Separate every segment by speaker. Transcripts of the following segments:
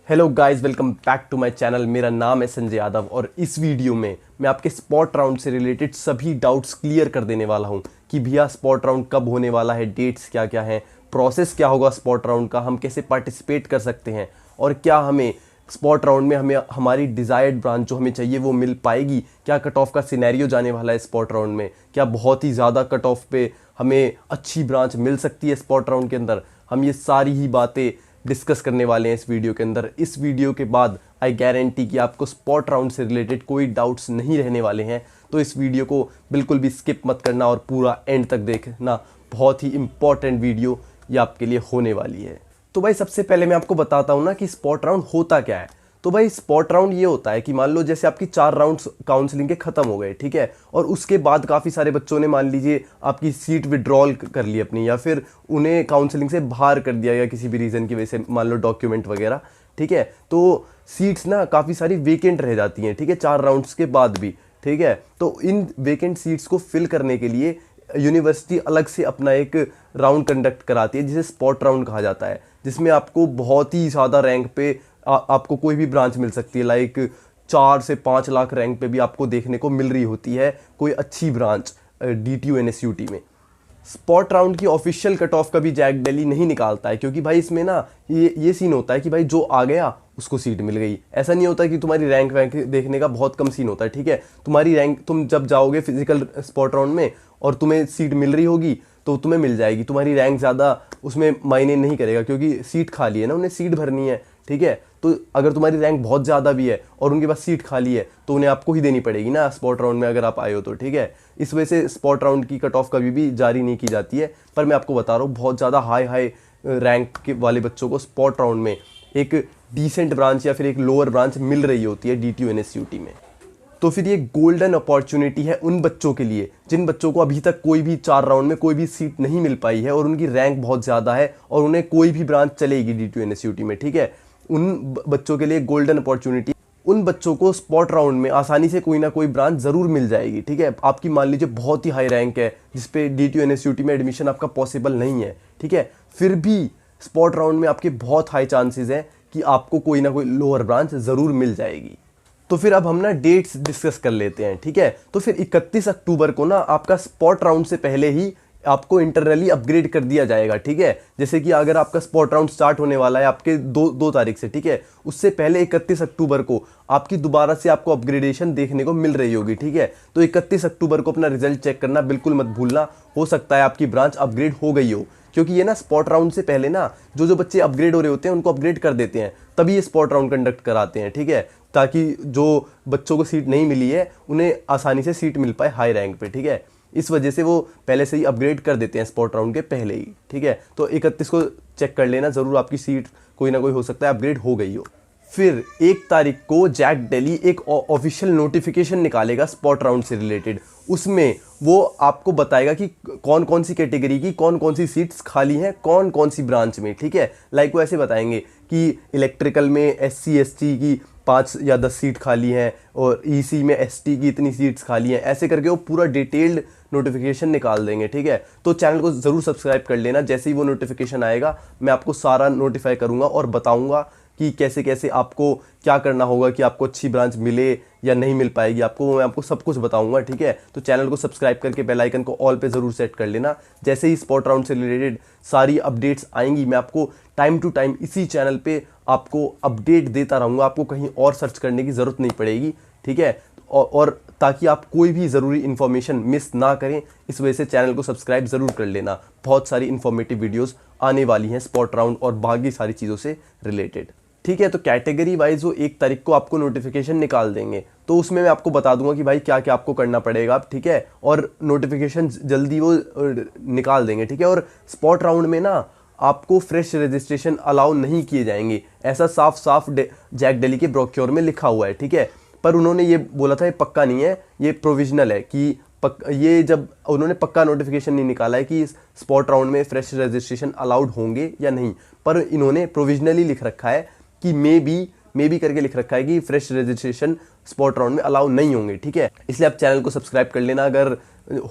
Speaker 1: Hello guys, welcome back to my channel. मेरा नाम है संजय यादव और इस वीडियो में मैं आपके स्पॉट राउंड से रिलेटेड सभी डाउट्स क्लियर कर देने वाला हूं कि भैया स्पॉट राउंड कब होने वाला है, डेट्स क्या क्या हैं, प्रोसेस क्या होगा स्पॉट राउंड का, हम कैसे पार्टिसिपेट कर सकते हैं और क्या हमें स्पॉट राउंड में हमें हमारी डिज़ायर्ड ब्रांच जो हमें चाहिए वो मिल पाएगी, क्या कट ऑफ का सिनेरियो जाने वाला है स्पॉट राउंड में, क्या बहुत ही ज़्यादा कट ऑफ पे हमें अच्छी ब्रांच मिल सकती है स्पॉट राउंड के अंदर। हम ये सारी ही बातें डिस्कस करने वाले हैं इस वीडियो के अंदर। इस वीडियो के बाद आई गारंटी कि आपको स्पॉट राउंड से रिलेटेड कोई डाउट्स नहीं रहने वाले हैं, तो इस वीडियो को बिल्कुल भी स्किप मत करना और पूरा एंड तक देखना। बहुत ही इंपॉर्टेंट वीडियो ये आपके लिए होने वाली है। तो भाई सबसे पहले मैं आपको बताता हूँ ना कि स्पॉट राउंड होता क्या है। तो भाई स्पॉट राउंड ये होता है कि मान लो जैसे आपकी 4 राउंड्स काउंसलिंग के खत्म हो गए, ठीक है, और उसके बाद काफ़ी सारे बच्चों ने मान लीजिए आपकी सीट विड्रॉल कर ली अपनी, या फिर उन्हें काउंसलिंग से बाहर कर दिया गया किसी भी रीज़न की वजह से, मान लो डॉक्यूमेंट वगैरह, ठीक है। तो सीट्स ना काफ़ी सारी वेकेंट रह जाती हैं, ठीक है, 4 राउंड्स के बाद भी, ठीक है। तो इन वेकेंट सीट्स को फिल करने के लिए यूनिवर्सिटी अलग से अपना एक राउंड कंडक्ट कराती है जिसे स्पॉट राउंड कहा जाता है, जिसमें आपको बहुत ही ज़्यादा रैंक पे आपको कोई भी ब्रांच मिल सकती है। लाइक 4 से 5 लाख रैंक पे भी आपको देखने को मिल रही होती है कोई अच्छी ब्रांच DTU NSUT में। स्पॉट राउंड की ऑफिशियल कट ऑफ कभी जैक दिल्ली नहीं निकालता है, क्योंकि भाई इसमें ना ये सीन होता है कि भाई जो आ गया उसको सीट मिल गई। ऐसा नहीं होता कि तुम्हारी रैंक वैंक देखने का बहुत कम सीन होता है, ठीक है। तुम्हारी रैंक तुम जब जाओगे फिजिकल स्पॉट राउंड में और तुम्हें सीट मिल रही होगी तो तुम्हें मिल जाएगी। तुम्हारी रैंक ज़्यादा उसमें मायने नहीं करेगा, क्योंकि सीट खाली है ना, उन्हें सीट भरनी है, ठीक है। तो अगर तुम्हारी रैंक बहुत ज़्यादा भी है और उनके पास सीट खाली है तो उन्हें आपको ही देनी पड़ेगी ना स्पॉट राउंड में अगर आप आए हो तो, ठीक है। इस वजह से स्पॉट राउंड की कट ऑफ कभी भी जारी नहीं की जाती है। पर मैं आपको बता रहा हूँ बहुत ज़्यादा हाई रैंक के वाले बच्चों को स्पॉट राउंड में एक डिसेंट ब्रांच या फिर एक लोअर ब्रांच मिल रही होती है DTU NSUT में। तो फिर ये गोल्डन अपॉर्चुनिटी है उन बच्चों के लिए जिन बच्चों को अभी तक कोई भी 4 राउंड में कोई भी सीट नहीं मिल पाई है और उनकी रैंक बहुत ज़्यादा है और उन्हें कोई भी ब्रांच चलेगी DTU NSUT में, ठीक है। उन बच्चों के लिए गोल्डन अपॉर्चुनिटी, उन बच्चों को स्पॉट राउंड में आसानी से कोई ना कोई ब्रांच ज़रूर मिल जाएगी, ठीक है। आपकी मान लीजिए बहुत ही हाई रैंक है जिसपे DTU NSUT में एडमिशन आपका पॉसिबल नहीं है, ठीक है, फिर भी स्पॉट राउंड में आपके बहुत हाई चांसेस हैं कि आपको कोई ना कोई लोअर ब्रांच ज़रूर मिल जाएगी। तो फिर अब हम ना डेट्स डिस्कस कर लेते हैं, ठीक है। तो फिर 31 अक्टूबर को ना आपका स्पॉट राउंड से पहले ही आपको इंटरनली अपग्रेड कर दिया जाएगा, ठीक है। जैसे कि अगर आपका स्पॉट राउंड स्टार्ट होने वाला है आपके 2 तारीख से, ठीक है, उससे पहले 31 अक्टूबर को आपकी दोबारा से आपको अपग्रेडेशन देखने को मिल रही होगी, ठीक है। तो 31 अक्टूबर को अपना रिजल्ट चेक करना बिल्कुल मत भूलना, हो सकता है आपकी ब्रांच अपग्रेड हो गई हो, क्योंकि ये ना स्पॉट राउंड से पहले ना जो बच्चे अपग्रेड हो रहे होते हैं उनको अपग्रेड कर देते हैं, तभी ये स्पॉट राउंड कंडक्ट कराते हैं, ठीक है, ताकि जो बच्चों को सीट नहीं मिली है उन्हें आसानी से सीट मिल पाए हाई रैंक पे, ठीक है। इस वजह से वो पहले से ही अपग्रेड कर देते हैं स्पॉट राउंड के पहले ही, ठीक है। तो 31 को चेक कर लेना ज़रूर, आपकी सीट कोई ना कोई हो सकता है अपग्रेड हो गई हो। फिर 1 तारीख को जैक दिल्ली एक ऑफिशियल नोटिफिकेशन निकालेगा स्पॉट राउंड से रिलेटेड। उसमें वो आपको बताएगा कि कौन कौन सी कैटेगरी की कौन कौन सी सीट्स खाली हैं कौन कौन सी ब्रांच में, ठीक है। लाइक वो ऐसे बताएंगे कि इलेक्ट्रिकल में SC ST की 5 या 10 सीट खाली हैं और EC में ST की इतनी सीट्स खाली हैं, ऐसे करके वो पूरा डिटेल्ड नोटिफिकेशन निकाल देंगे, ठीक है। तो चैनल को ज़रूर सब्सक्राइब कर लेना, जैसे ही वो नोटिफिकेशन आएगा मैं आपको सारा नोटिफाई करूँगा और बताऊँगा कि कैसे कैसे आपको क्या करना होगा कि आपको अच्छी ब्रांच मिले या नहीं मिल पाएगी आपको, मैं आपको सब कुछ बताऊंगा, ठीक है। तो चैनल को सब्सक्राइब करके बेल आइकन को ऑल पे ज़रूर सेट कर लेना। जैसे ही स्पॉट राउंड से रिलेटेड सारी अपडेट्स आएंगी मैं आपको टाइम टू टाइम इसी चैनल पे आपको अपडेट देता रहूँगा, आपको कहीं और सर्च करने की ज़रूरत नहीं पड़ेगी, ठीक है। और ताकि आप कोई भी ज़रूरी इन्फॉर्मेशन मिस ना करें, इस वजह से चैनल को सब्सक्राइब ज़रूर कर लेना। बहुत सारी इन्फॉर्मेटिव वीडियोज़ आने वाली हैं स्पॉट राउंड और बाकी सारी चीज़ों से रिलेटेड, ठीक है। तो कैटेगरी वाइज वो 1 तारीख को आपको नोटिफिकेशन निकाल देंगे, तो उसमें मैं आपको बता दूंगा कि भाई क्या क्या आपको करना पड़ेगा, ठीक है। और नोटिफिकेशन जल्दी वो निकाल देंगे, ठीक है। और स्पॉट राउंड में ना आपको फ्रेश रजिस्ट्रेशन अलाउ नहीं किए जाएंगे, ऐसा साफ साफ जैक दिल्ली के ब्रोक्योर में लिखा हुआ है, ठीक है। पर उन्होंने ये बोला था ये पक्का नहीं है, ये प्रोविजनल है कि ये जब उन्होंने पक्का नोटिफिकेशन नहीं निकाला है कि स्पॉट राउंड में फ्रेश रजिस्ट्रेशन अलाउड होंगे या नहीं, पर इन्होंने प्रोविजनली लिख रखा है कि मे बी करके लिख रखा है कि फ्रेश रजिस्ट्रेशन स्पॉट राउंड में अलाउ नहीं होंगे, ठीक है। इसलिए आप चैनल को सब्सक्राइब कर लेना, अगर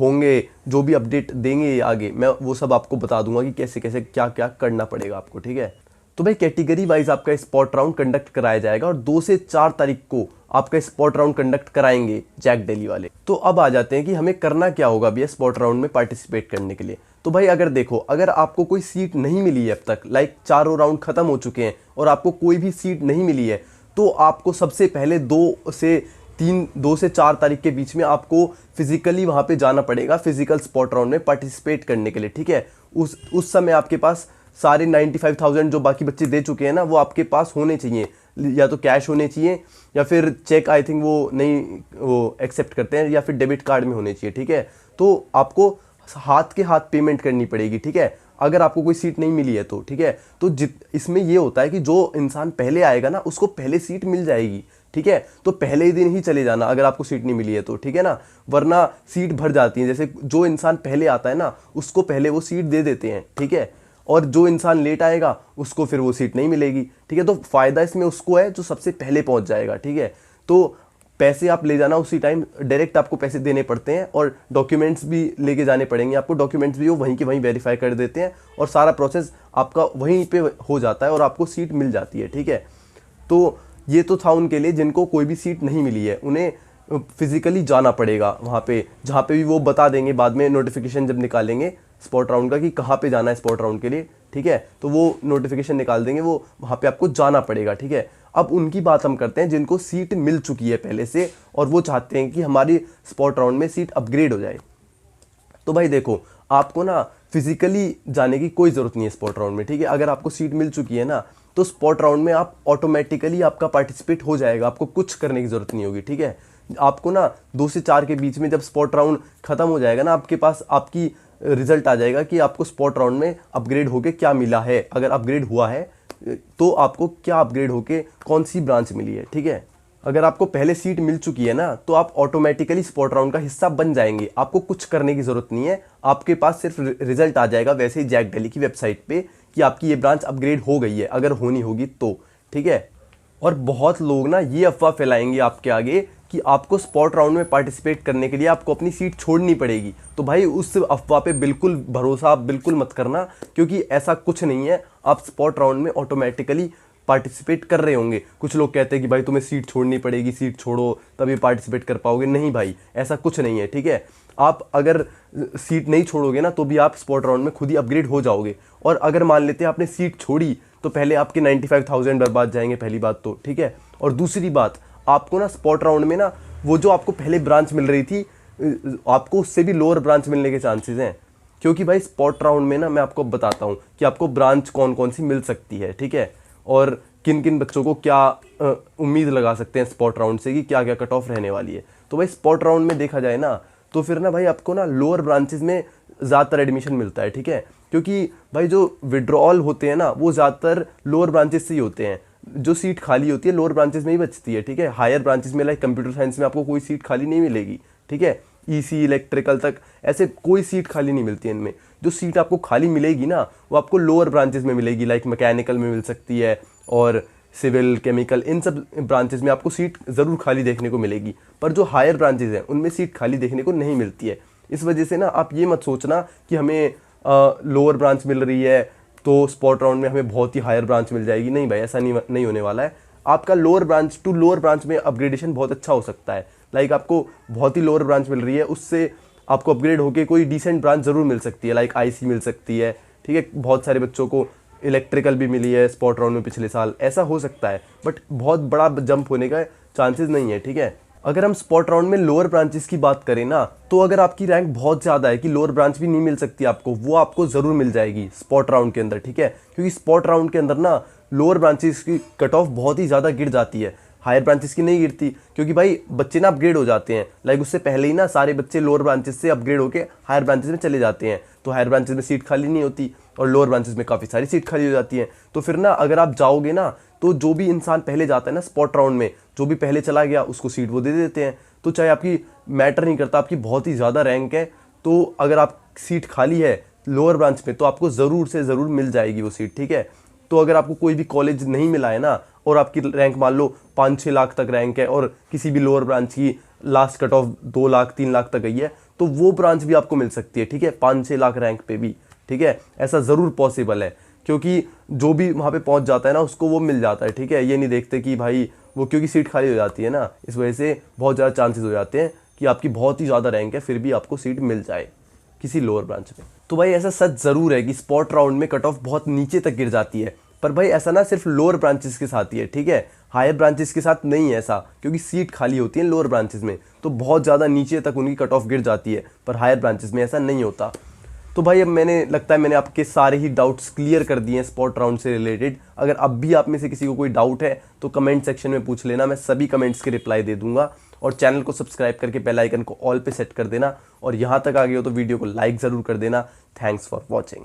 Speaker 1: होंगे जो भी अपडेट देंगे आगे मैं वो सब आपको बता दूंगा कि कैसे कैसे क्या क्या करना पड़ेगा आपको, ठीक है। तो भाई कैटेगरी वाइज आपका स्पॉट राउंड कंडक्ट कराया जाएगा और 2 से 4 तारीख को आपका स्पॉट राउंड कंडक्ट कराएंगे जैक डेली वाले। तो अब आ जाते हैं कि हमें करना क्या होगा भैया स्पॉट राउंड में पार्टिसिपेट करने के लिए। तो भाई अगर देखो, अगर आपको कोई सीट नहीं मिली है अब तक, लाइक चारों राउंड खत्म हो चुके हैं और आपको कोई भी सीट नहीं मिली है, तो आपको सबसे पहले 2 से 4 तारीख के बीच में आपको फिजिकली वहां पे जाना पड़ेगा फिजिकल स्पॉट राउंड में पार्टिसिपेट करने के लिए, ठीक है। उस समय आपके पास सारे 95,000 जो बाकी बच्चे दे चुके हैं ना, वो आपके पास होने चाहिए, या तो कैश होने चाहिए या फिर चेक, आई थिंक वो नहीं वो एक्सेप्ट करते हैं, या फिर डेबिट कार्ड में होने चाहिए, ठीक है। तो आपको हाथ के हाथ पेमेंट करनी पड़ेगी, ठीक है, अगर आपको कोई सीट नहीं मिली है तो, ठीक है। तो इसमें ये होता है कि जो इंसान पहले आएगा ना, उसको पहले सीट मिल जाएगी, ठीक है। तो पहले ही दिन ही चले जाना अगर आपको सीट नहीं मिली है तो, ठीक है ना, वरना सीट भर जाती है। जैसे जो इंसान पहले आता है ना, उसको पहले वो सीट दे देते हैं, ठीक है, और जो इंसान लेट आएगा उसको फिर वो सीट नहीं मिलेगी, ठीक है। तो फायदा इसमें उसको है जो सबसे पहले पहुंच जाएगा, ठीक है। तो पैसे आप ले जाना उसी टाइम, डायरेक्ट आपको पैसे देने पड़ते हैं और डॉक्यूमेंट्स भी लेके जाने पड़ेंगे आपको, डॉक्यूमेंट्स भी वो वहीं के वहीं वेरीफाई कर देते हैं और सारा प्रोसेस आपका वहीं पे हो जाता है और आपको सीट मिल जाती है, ठीक है। तो ये तो था उनके लिए जिनको कोई भी सीट नहीं मिली है, उन्हें फिजिकली जाना पड़ेगा वहाँ पे, जहाँ पे भी वो बता देंगे बाद में नोटिफिकेशन जब निकालेंगे स्पॉट राउंड का कि कहाँ पे जाना है स्पॉट राउंड के लिए, ठीक है। तो वो नोटिफिकेशन निकाल देंगे, वो वहाँ पे आपको जाना पड़ेगा, ठीक है। अब उनकी बात हम करते हैं जिनको सीट मिल चुकी है पहले से और वो चाहते हैं कि हमारी स्पॉट राउंड में सीट अपग्रेड हो जाए। तो भाई देखो, आपको ना फिजिकली जाने की कोई ज़रूरत नहीं है स्पॉट राउंड में, ठीक है। अगर आपको सीट मिल चुकी है ना, तो स्पॉट राउंड में आप ऑटोमेटिकली आपका पार्टिसिपेट हो जाएगा, आपको कुछ करने की ज़रूरत नहीं होगी, ठीक है। आपको ना 2 से 4 के बीच में जब स्पॉट राउंड खत्म हो जाएगा ना, आपके पास आपकी रिजल्ट आ जाएगा कि आपको स्पॉट राउंड में अपग्रेड होके क्या मिला है। अगर अपग्रेड हुआ है तो आपको क्या अपग्रेड होके कौन सी ब्रांच मिली है, ठीक है। अगर आपको पहले सीट मिल चुकी है ना, तो आप ऑटोमेटिकली स्पॉट राउंड का हिस्सा बन जाएंगे, आपको कुछ करने की ज़रूरत नहीं है। आपके पास सिर्फ रिजल्ट आ जाएगा वैसे ही जैक डेली की वेबसाइट पे कि आपकी ये ब्रांच अपग्रेड हो गई है, अगर होनी होगी तो, ठीक है। और बहुत लोग ना ये अफवाह फैलाएंगे आपके आगे कि आपको स्पॉट राउंड में पार्टिसिपेट करने के लिए आपको अपनी सीट छोड़नी पड़ेगी। तो भाई उस अफवाह पे बिल्कुल भरोसा आप बिल्कुल मत करना, क्योंकि ऐसा कुछ नहीं है। आप स्पॉट राउंड में ऑटोमेटिकली पार्टिसिपेट कर रहे होंगे। कुछ लोग कहते हैं कि भाई तुम्हें सीट छोड़नी पड़ेगी, सीट छोड़ो तभी पार्टिसिपेट कर पाओगे। नहीं भाई, ऐसा कुछ नहीं है, ठीक है। आप अगर सीट नहीं छोड़ोगे ना, तो भी आप स्पॉट राउंड में खुद ही अपग्रेड हो जाओगे। और अगर मान लेते हैं आपने सीट छोड़ी, तो पहले आपके 95,000 बर्बाद जाएंगे, पहली बात तो, ठीक है। और दूसरी बात, आपको ना स्पॉट राउंड में ना वो जो आपको पहले ब्रांच मिल रही थी, आपको उससे भी लोअर ब्रांच मिलने के चांसेस हैं। क्योंकि भाई स्पॉट राउंड में ना मैं आपको बताता हूँ कि आपको ब्रांच कौन कौन सी मिल सकती है, ठीक है, और किन किन बच्चों को क्या उम्मीद लगा सकते हैं स्पॉट राउंड से कि क्या क्या कट ऑफ रहने वाली है। तो भाई स्पॉट राउंड में देखा जाए ना, तो फिर ना भाई आपको ना लोअर ब्रांचेस में ज़्यादातर एडमिशन मिलता है, ठीक है। क्योंकि भाई जो विड्रॉल होते हैं ना, वो ज़्यादातर लोअर ब्रांचेस से ही होते हैं। जो सीट खाली होती है लोअर ब्रांचेस में ही बचती है, ठीक है। हायर ब्रांचेस में लाइक कंप्यूटर साइंस में आपको कोई सीट खाली नहीं मिलेगी, ठीक है। ईसी, इलेक्ट्रिकल तक ऐसे कोई सीट खाली नहीं मिलती है इनमें। जो सीट आपको खाली मिलेगी ना, वो आपको लोअर ब्रांचेस में मिलेगी, लाइक मैकेनिकल में मिल सकती है और सिविल, केमिकल, इन सब ब्रांचेस में आपको सीट ज़रूर खाली देखने को मिलेगी। पर जो हायर ब्रांचेस हैं उनमें सीट खाली देखने को नहीं मिलती है। इस वजह से ना आप ये मत सोचना कि हमें लोअर ब्रांच मिल रही है तो स्पॉट राउंड में हमें बहुत ही हायर ब्रांच मिल जाएगी। नहीं भाई, ऐसा नहीं होने वाला है। आपका lower branch to lower branch में अपग्रेडेशन बहुत अच्छा हो सकता है। लाइक आपको बहुत ही लोअर ब्रांच मिल रही है, उससे आपको अपग्रेड होकर कोई डिसेंट ब्रांच ज़रूर मिल सकती है, लाइक आईसी मिल सकती है, ठीक है। बहुत सारे बच्चों को इलेक्ट्रिकल भी मिली है स्पॉट राउंड में पिछले साल, ऐसा हो सकता है, बट बहुत बड़ा जंप होने का चांसेस नहीं है, ठीक है। अगर हम स्पॉट राउंड में लोअर ब्रांचेस की बात करें ना, तो अगर आपकी रैंक बहुत ज़्यादा है कि लोअर ब्रांच भी नहीं मिल सकती आपको, वो आपको ज़रूर मिल जाएगी स्पॉट राउंड के अंदर, ठीक है। क्योंकि स्पॉट राउंड के अंदर ना लोअर ब्रांचेस की कट ऑफ बहुत ही ज़्यादा गिर जाती है, हायर ब्रांचेस की नहीं गिरती। क्योंकि भाई बच्चे ना अपग्रेड हो जाते हैं, लाइक उससे पहले ही ना सारे बच्चे लोअर ब्रांचेस से अपग्रेड होकर हायर ब्रांचेस में चले जाते हैं। तो हायर ब्रांचेस में सीट खाली नहीं होती और लोअर ब्रांचेस में काफ़ी सारी सीट खाली हो जाती है। तो फिर ना अगर आप जाओगे ना, तो जो भी इंसान पहले जाता है ना स्पॉट राउंड में, जो भी पहले चला गया उसको सीट वो दे देते हैं। तो चाहे आपकी मैटर नहीं करता, आपकी बहुत ही ज़्यादा रैंक है, तो अगर आप सीट खाली है लोअर ब्रांच में, तो आपको ज़रूर से ज़रूर मिल जाएगी वो सीट, ठीक है। तो अगर आपको कोई भी कॉलेज नहीं मिला है ना, और आपकी रैंक मान लो 5-6 लाख तक रैंक है और किसी भी लोअर ब्रांच की last cut off 2 lakh 3 lakh तक गई है, तो वो ब्रांच भी आपको मिल सकती है, ठीक है, 5-6 लाख रैंक पे भी, ठीक है। ऐसा ज़रूर पॉसिबल है। क्योंकि जो भी वहाँ पे पहुँच जाता है ना उसको वो मिल जाता है, ठीक है। ये नहीं देखते कि भाई वो, क्योंकि सीट खाली हो जाती है ना, इस वजह से बहुत ज़्यादा चांसेस हो जाते हैं कि आपकी बहुत ही ज़्यादा रैंक है फिर भी आपको सीट मिल जाए किसी लोअर ब्रांच में। तो भाई ऐसा सच ज़रूर है कि स्पॉट राउंड में कट ऑफ बहुत नीचे तक गिर जाती है, पर भाई ऐसा ना सिर्फ लोअर ब्रांचेस के साथ ही है, ठीक है। हायर ब्रांचेस के साथ नहीं है ऐसा, क्योंकि सीट खाली होती है लोअर ब्रांचेस में तो बहुत ज़्यादा नीचे तक उनकी कट ऑफ गिर जाती है, पर हायर ब्रांचेस में ऐसा नहीं होता। तो भाई अब लगता है मैंने आपके सारे ही डाउट्स क्लियर कर दिए हैं स्पॉट राउंड से रिलेटेड। अगर अब भी आप में से किसी को कोई डाउट है तो कमेंट सेक्शन में पूछ लेना, मैं सभी कमेंट्स के रिप्लाई दे दूंगा। और चैनल को सब्सक्राइब करके बेल आइकन को ऑल पे सेट कर देना, और यहाँ तक आ गए हो तो वीडियो को लाइक ज़रूर कर देना। Thanks for watching.